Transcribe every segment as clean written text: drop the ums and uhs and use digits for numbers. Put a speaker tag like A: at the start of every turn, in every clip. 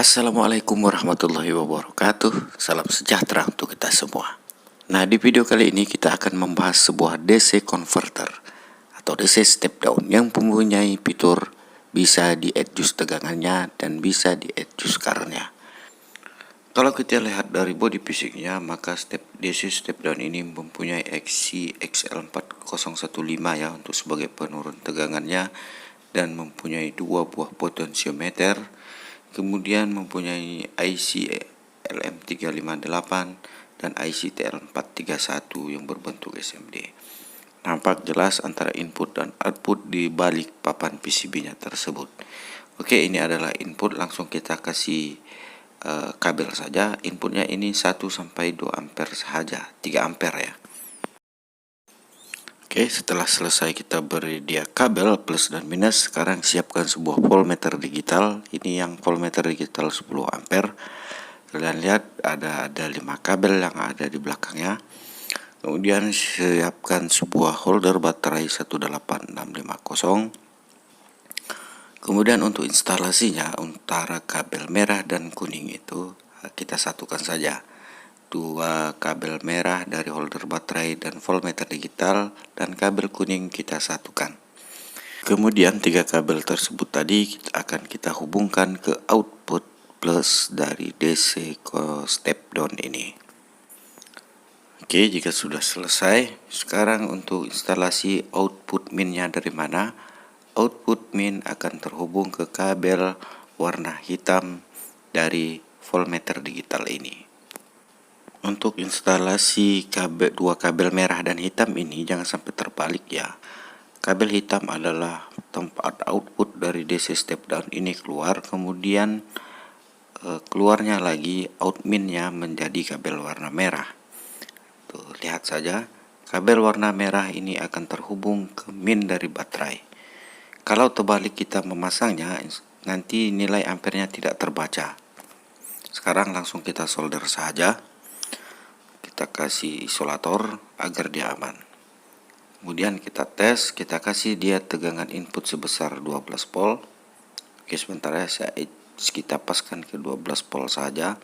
A: Assalamualaikum warahmatullahi wabarakatuh. Salam sejahtera untuk kita semua. Nah, di video kali ini kita akan membahas sebuah DC converter atau DC step down yang mempunyai fitur bisa di-adjust tegangannya dan bisa di-adjust current-nya. Kalau kita lihat dari body fisiknya, maka DC step down ini mempunyai XC XL4015 ya untuk sebagai penurun tegangannya, dan mempunyai dua buah potensiometer. Kemudian mempunyai IC LM358 dan IC TL431 yang berbentuk SMD. Nampak jelas antara input dan output di balik papan PCB-nya tersebut. Oke, ini adalah input, langsung kita kasih kabel saja. Inputnya ini 1 sampai 2 ampere saja, 3 ampere ya. Oke, setelah selesai kita beri dia kabel plus dan minus, sekarang siapkan sebuah voltmeter digital. Ini yang voltmeter digital 10 ampere. Kalian lihat ada 5 kabel yang ada di belakangnya. Kemudian siapkan sebuah holder baterai 18650. Kemudian untuk instalasinya, antara kabel merah dan kuning itu kita satukan saja. 2 kabel merah dari holder baterai dan voltmeter digital, dan kabel kuning kita satukan. Kemudian 3 kabel tersebut tadi akan kita hubungkan ke output plus dari DC step down ini. Oke, jika sudah selesai, sekarang untuk instalasi output min-nya dari mana? Output min akan terhubung ke kabel warna hitam dari voltmeter digital ini. Untuk instalasi dua kabel merah dan hitam ini jangan sampai terbalik ya. Kabel hitam adalah tempat output dari DC step down ini keluar, kemudian keluarnya lagi out min-nya menjadi kabel warna merah. Tuh, lihat saja, kabel warna merah ini akan terhubung ke min dari baterai. Kalau terbalik kita memasangnya, nanti nilai ampernya tidak terbaca. Sekarang langsung kita solder saja. Kita kasih isolator agar dia aman. Kemudian kita tes, kita kasih dia tegangan input sebesar 12 volt. Oke, sebentar ya, kita paskan ke 12 volt saja.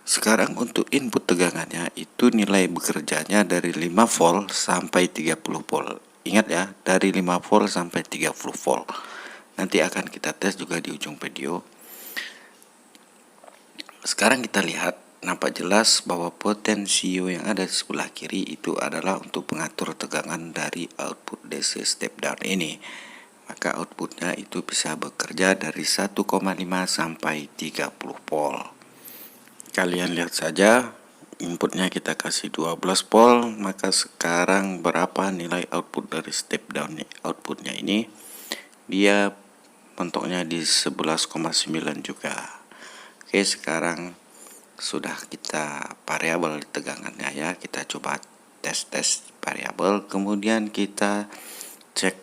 A: Sekarang untuk input tegangannya itu nilai bekerjanya dari 5 volt sampai 30 volt. Ingat ya, dari 5 volt sampai 30 volt. Nanti akan kita tes juga di ujung video. Sekarang kita lihat, nampak jelas bahwa potensio yang ada di sebelah kiri itu adalah untuk pengatur tegangan dari output DC step down ini. Maka outputnya itu bisa bekerja dari 1,5 sampai 30 volt. Kalian lihat saja, inputnya kita kasih 12 volt, maka sekarang berapa nilai output dari step down outputnya ini? Dia mentoknya di 11,9 juga. Oke, sekarang sudah kita variabel tegangannya ya, kita coba tes variabel, kemudian kita cek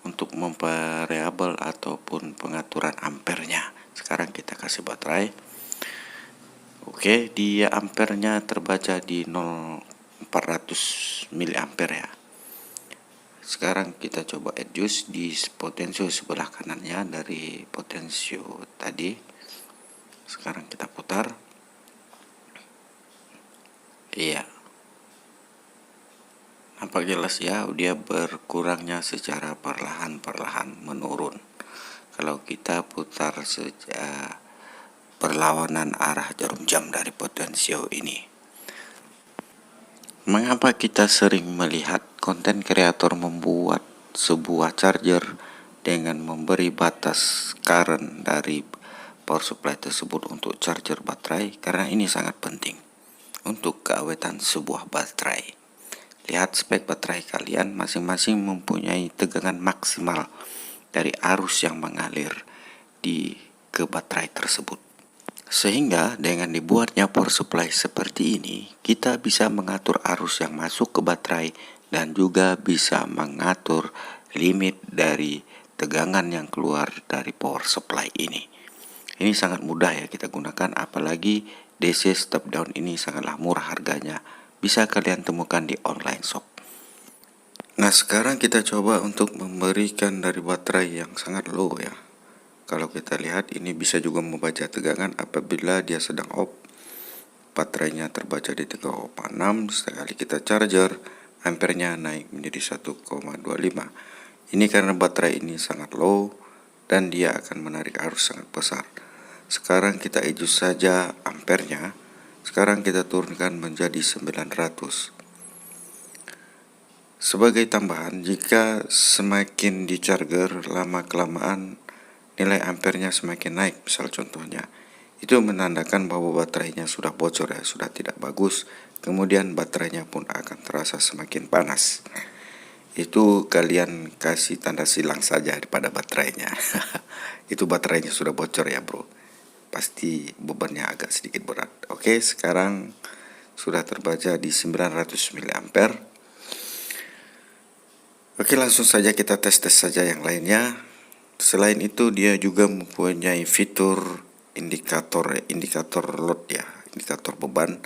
A: untuk memvariabel ataupun pengaturan ampernya. Sekarang kita kasih baterai. Oke, dia ampernya terbaca di 0,400 miliampere ya. Sekarang kita coba adjust di potensio sebelah kanannya dari potensio tadi. Sekarang kita putar. Iya, nampak jelas ya, dia berkurangnya secara perlahan-perlahan menurun. Kalau kita putar berlawanan arah jarum jam dari potensio ini. Mengapa kita sering melihat konten kreator membuat sebuah charger dengan memberi batas current dari power supply tersebut untuk charger baterai? Karena ini sangat penting untuk keawetan sebuah baterai. Lihat spek baterai kalian, masing-masing mempunyai tegangan maksimal dari arus yang mengalir ke baterai tersebut. Sehingga dengan dibuatnya power supply seperti ini, kita bisa mengatur arus yang masuk ke baterai dan juga bisa mengatur limit dari tegangan yang keluar dari power supply ini. Ini sangat mudah ya kita gunakan, apalagi DC step down ini sangatlah murah harganya. Bisa kalian temukan di online shop. Nah, sekarang kita coba untuk memberikan dari baterai yang sangat low ya. Kalau kita lihat ini bisa juga membaca tegangan apabila dia sedang off. Baterainya terbaca di 3,6. Sekali kita charger, ampernya naik menjadi 1,25. Ini karena baterai ini sangat low dan dia akan menarik arus sangat besar. Sekarang kita adjust saja ampernya. Sekarang kita turunkan menjadi 900. Sebagai tambahan, jika semakin di charger lama kelamaan nilai ampernya semakin naik, misal contohnya, itu menandakan bahwa baterainya sudah bocor ya, sudah tidak bagus. Kemudian baterainya pun akan terasa semakin panas. Itu kalian kasih tanda silang saja pada baterainya. Itu baterainya sudah bocor ya bro. Pasti bebannya agak sedikit berat. Oke, sekarang sudah terbaca di 900 mA. Oke, langsung saja kita tes saja yang lainnya. Selain itu dia juga mempunyai fitur indikator load ya, indikator beban.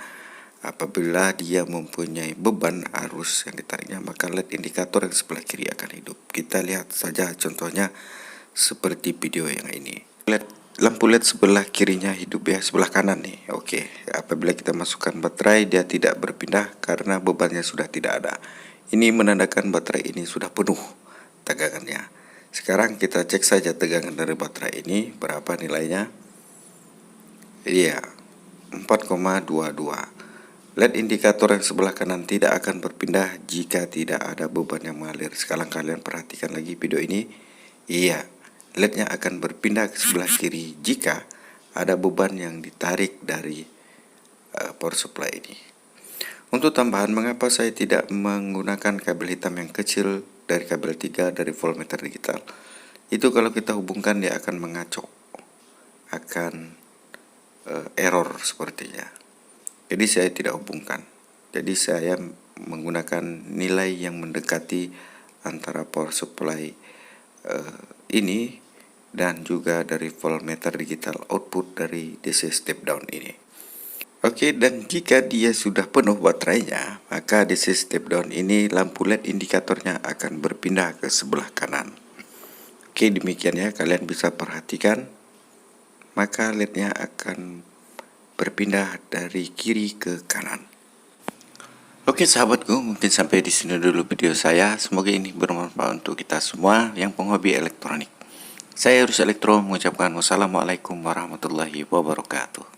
A: Apabila dia mempunyai beban arus yang ditariknya, maka LED indikator yang sebelah kiri akan hidup. Kita lihat saja contohnya seperti video yang ini. Lampu LED sebelah kirinya hidup ya, sebelah kanan nih. Oke, apabila kita masukkan baterai, dia tidak berpindah karena bebannya sudah tidak ada. Ini menandakan baterai ini sudah penuh tegangannya. Sekarang kita cek saja tegangan dari baterai ini berapa nilainya. Iya, 4,22. LED indikator yang sebelah kanan tidak akan berpindah jika tidak ada beban yang mengalir. Sekarang kalian perhatikan lagi video ini. Iya, LED-nya akan berpindah ke sebelah kiri jika ada beban yang ditarik dari power supply ini. Untuk tambahan, mengapa saya tidak menggunakan kabel hitam yang kecil dari kabel 3 dari voltmeter digital? Itu kalau kita hubungkan dia akan mengacau, akan error sepertinya. Jadi saya tidak hubungkan. Jadi saya menggunakan nilai yang mendekati antara power supply ini dan juga dari voltmeter digital output dari DC step down ini. Oke, dan jika dia sudah penuh baterainya, maka DC step down ini lampu LED indikatornya akan berpindah ke sebelah kanan. Oke, demikian ya, kalian bisa perhatikan. Maka LED-nya akan berpindah dari kiri ke kanan. Oke sahabatku, mungkin sampai di sini dulu video saya. Semoga ini bermanfaat untuk kita semua yang penghobi elektronik. Saya Rus Elektro mengucapkan wassalamualaikum warahmatullahi wabarakatuh.